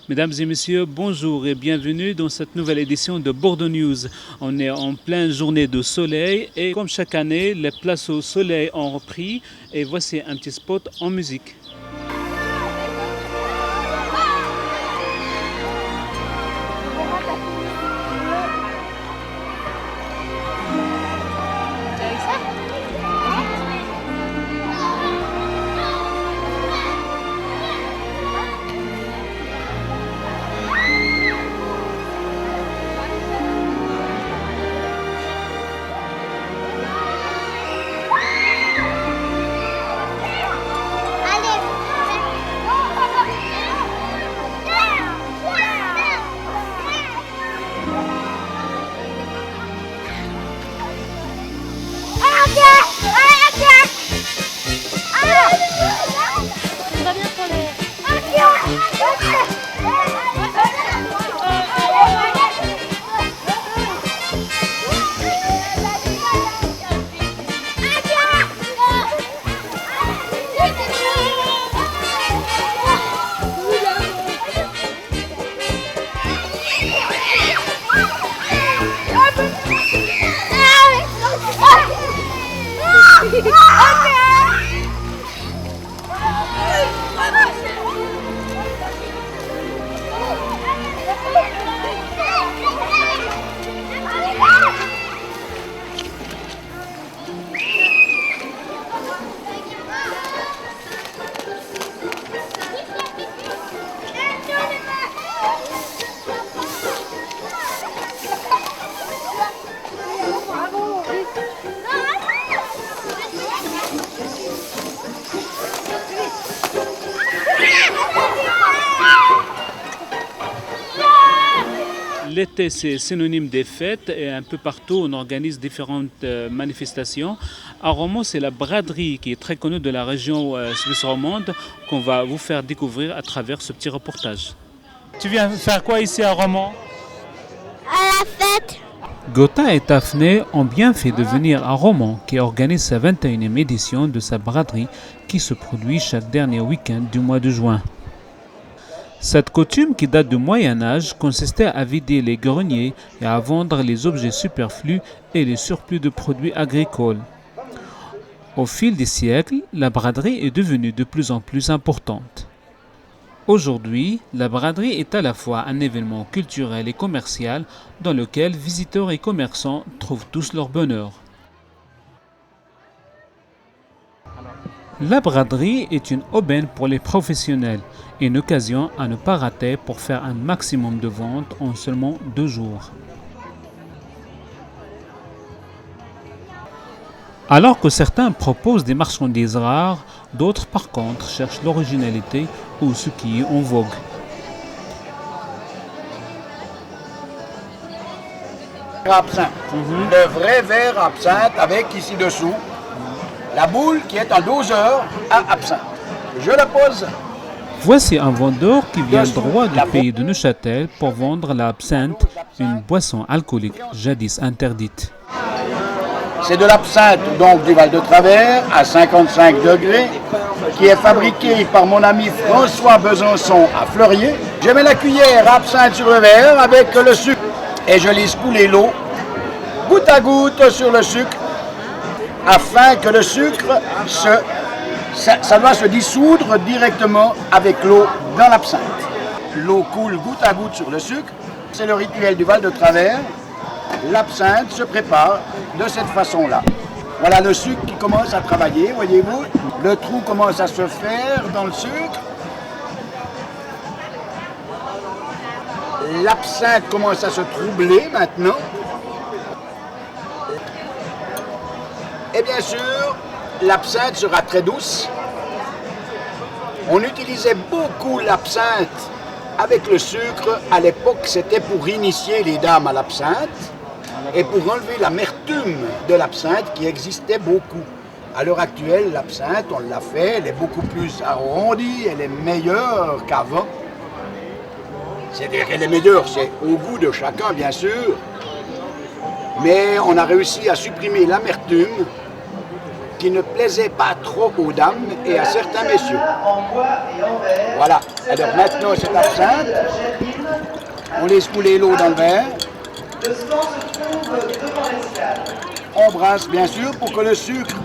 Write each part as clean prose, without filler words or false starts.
Mesdames et messieurs, bonjour et bienvenue dans cette nouvelle édition de Bordeaux News. On est en pleine journée de soleil et comme chaque année, les places au soleil ont repris et voici un petit spot en musique. L'été, c'est synonyme des fêtes et un peu partout, on organise différentes manifestations. À Romont, c'est la braderie qui est très connue de la région suisse romande qu'on va vous faire découvrir à travers ce petit reportage. Tu viens faire quoi ici à Romont? À la fête. Gotha et Daphné ont bien fait de venir à Romont qui organise sa 21e édition de sa braderie qui se produit chaque dernier week-end du mois de juin. Cette coutume qui date du Moyen-Âge consistait à vider les greniers et à vendre les objets superflus et les surplus de produits agricoles. Au fil des siècles, la braderie est devenue de plus en plus importante. Aujourd'hui, la braderie est à la fois un événement culturel et commercial dans lequel visiteurs et commerçants trouvent tous leur bonheur. La braderie est une aubaine pour les professionnels et une occasion à ne pas rater pour faire un maximum de ventes en seulement 2 jours. Alors que certains proposent des marchandises rares, d'autres par contre cherchent l'originalité ou ce qui est en vogue. Absinthe. Le vrai verre absinthe avec ici dessous la boule qui est un doseur à absinthe. Je la pose. Voici un vendeur qui vient droit du pays de Neuchâtel pour vendre l'absinthe, une boisson alcoolique jadis interdite. C'est de l'absinthe donc du Val de Travers à 55 degrés qui est fabriqué par mon ami François Besançon à Fleurier. Je mets la cuillère à absinthe sur le verre avec le sucre et je laisse couler l'eau goutte à goutte sur le sucre afin que le sucre ça doit se dissoudre directement avec l'eau dans l'absinthe. L'eau coule goutte à goutte sur le sucre. C'est le rituel du Val de Travers. L'absinthe se prépare de cette façon-là. Voilà le sucre qui commence à travailler, voyez-vous. Le trou commence à se faire dans le sucre. L'absinthe commence à se troubler maintenant. Et bien sûr, l'absinthe sera très douce. On utilisait beaucoup l'absinthe avec le sucre. À l'époque, c'était pour initier les dames à l'absinthe et pour enlever l'amertume de l'absinthe qui existait beaucoup À l'heure actuelle, l'absinthe, on l'a fait, elle est beaucoup plus arrondie, elle est meilleure qu'avant. C'est-à-dire qu'elle est meilleure, c'est au goût de chacun, bien sûr. Mais on a réussi à supprimer l'amertume qui ne plaisait pas trop aux dames et à certains messieurs. Voilà. Alors maintenant, cette absinthe, on laisse couler l'eau dans le verre. On brasse, bien sûr, pour que le sucre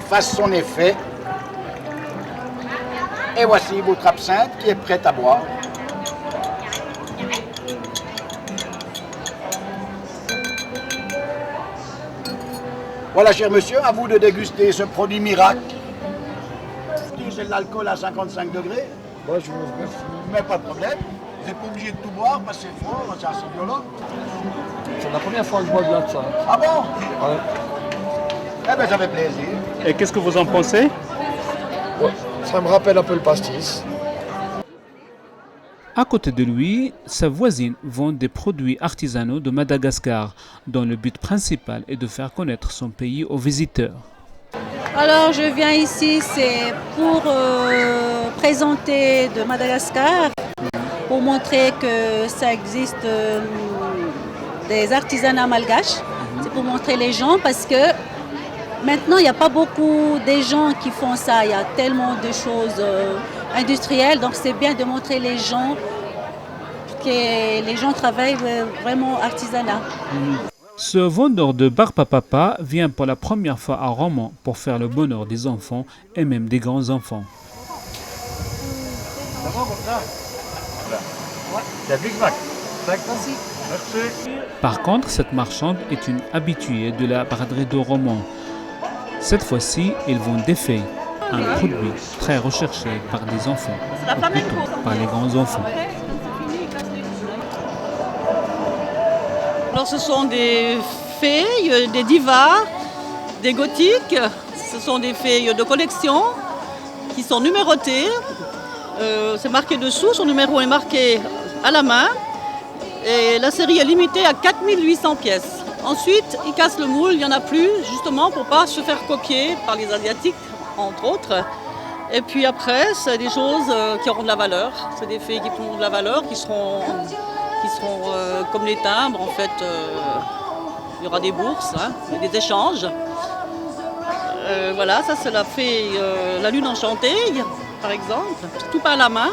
fasse son effet. Et voici votre absinthe qui est prête à boire. Voilà, cher monsieur, à vous de déguster ce produit miracle. C'est de l'alcool à 55 degrés. Moi, je vous remercie. Mais pas de problème. Vous n'êtes pas obligé de tout boire parce que c'est fort, c'est assez violent. C'est la première fois que je bois de l'absinthe. Ah bon? Ouais. Eh bien, ça fait plaisir. Et qu'est-ce que vous en pensez? Ouais. Ça me rappelle un peu le pastis. À côté de lui, sa voisine vend des produits artisanaux de Madagascar, dont le but principal est de faire connaître son pays aux visiteurs. Alors je viens ici, c'est pour présenter de Madagascar, pour montrer que ça existe des artisanats malgaches. C'est pour montrer les gens parce que maintenant il n'y a pas beaucoup de gens qui font ça, il y a tellement de choses industrielles, donc c'est bien de montrer les gens que les gens travaillent vraiment artisanat. Ce vendeur de Barpapapa vient pour la première fois à Romont pour faire le bonheur des enfants et même des grands-enfants. Par contre, cette marchande est une habituée de la braderie de Romont. Cette fois-ci, ils vend des feuilles, un produit très recherché par des enfants, ou plutôt par les grands-enfants. Alors ce sont des feuilles, des divas, des gothiques. Ce sont des feuilles de collection qui sont numérotées. C'est marqué dessous, son numéro est marqué à la main. Et la série est limitée à 4800 pièces. Ensuite, ils cassent le moule, il n'y en a plus, justement pour ne pas se faire copier par les Asiatiques, entre autres. Et puis après, c'est des choses qui auront de la valeur. C'est des feuilles qui auront de la valeur, qui seront comme les timbres. En fait, il y aura des bourses, hein, des échanges. Voilà, ça c'est la feuille, la lune enchantée, par exemple, tout par la main.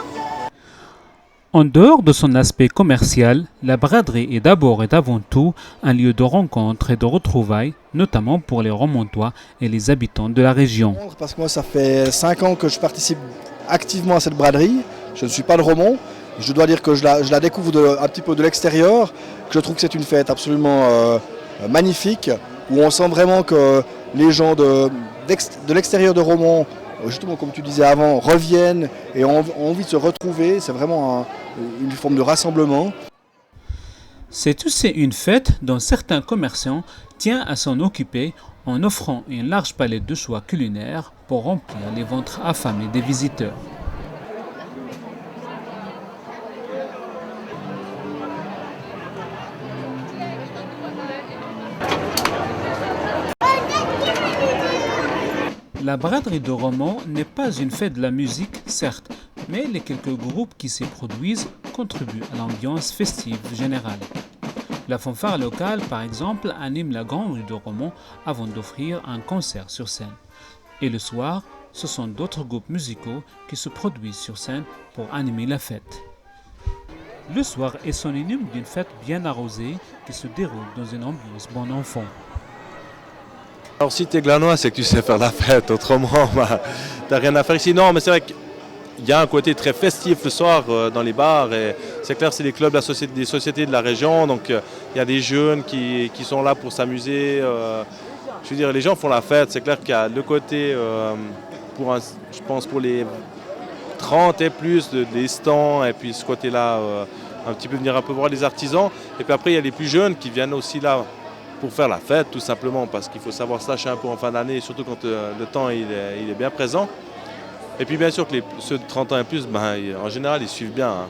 En dehors de son aspect commercial, la braderie est d'abord et avant tout un lieu de rencontre et de retrouvailles, notamment pour les Romontois et les habitants de la région. Parce que moi, ça fait 5 ans que je participe activement à cette braderie. Je ne suis pas de Romont. Je dois dire que je la découvre un petit peu de l'extérieur, que je trouve que c'est une fête absolument magnifique, où on sent vraiment que les gens de l'extérieur de Romont, justement comme tu disais avant, reviennent et ont envie de se retrouver. C'est vraiment une forme de rassemblement. C'est aussi une fête dont certains commerçants tiennent à s'en occuper en offrant une large palette de choix culinaires pour remplir les ventres affamés des visiteurs. La braderie de Romont n'est pas une fête de la musique, certes, mais les quelques groupes qui s'y produisent contribuent à l'ambiance festive générale. La fanfare locale, par exemple, anime la grande rue de Romont avant d'offrir un concert sur scène. Et le soir, ce sont d'autres groupes musicaux qui se produisent sur scène pour animer la fête. Le soir est synonyme d'une fête bien arrosée qui se déroule dans une ambiance bon enfant. Alors si t'es glanois, c'est que tu sais faire la fête, autrement, t'as rien à faire ici. Non, mais c'est vrai qu'il y a un côté très festif le soir dans les bars. Et c'est clair, c'est les clubs, des sociétés de la région, donc il y a des jeunes qui sont là pour s'amuser. Je veux dire, les gens font la fête. C'est clair qu'il y a le côté, je pense pour les 30 et plus, des stands, et puis ce côté-là, un petit peu venir un peu voir les artisans. Et puis après, il y a les plus jeunes qui viennent aussi là pour faire la fête, tout simplement, parce qu'il faut savoir se lâcher un peu en fin d'année, surtout quand le temps il est bien présent. Et puis bien sûr que ceux de 30 ans et plus, en général, ils suivent bien. Hein.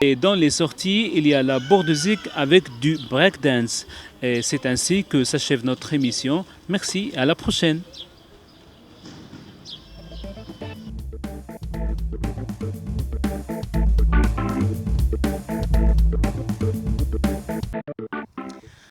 Et dans les sorties, il y a la bourdezik avec du breakdance. Et c'est ainsi que s'achève notre émission. Merci, à la prochaine.